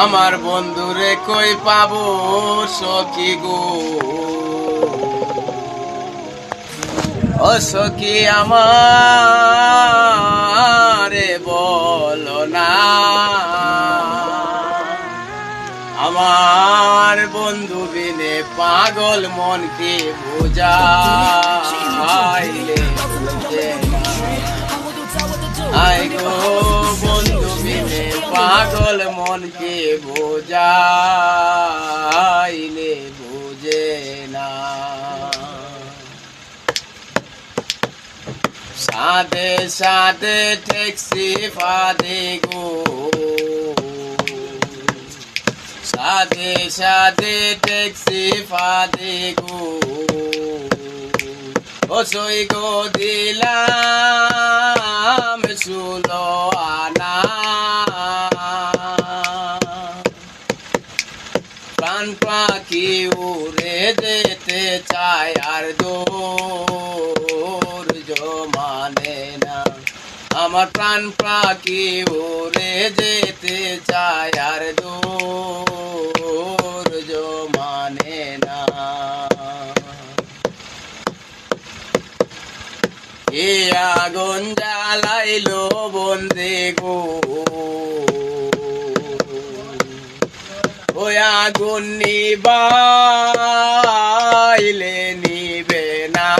আমার বন্ধুরে কই পাবো সখী গো, ও সখী আমারে বলো না, আমার বন্ধু বিনে পাগল মনকে বুঝাইলে বুঝে না। আই গো বন্ধু বিনে পাগল মনকে বুঝাইলে বুঝে না। সাদে সাদে ট্যাক্সি ফাদে গো, সাদে সাদে ট্যাক্সি ফাদে গো, ও সই গো দিলাম 16 আনা। প্রাণ পাখি উড়ে যেতে চায় আর ধৈর্য মানে না, আমার প্রাণ পাখি উড়ে যেতে চায় আর ধৈর্য মানে না। এ আগুন জ্বালাইলো বন্দে গো, ওই আগুন নিবাইলে নিবে না।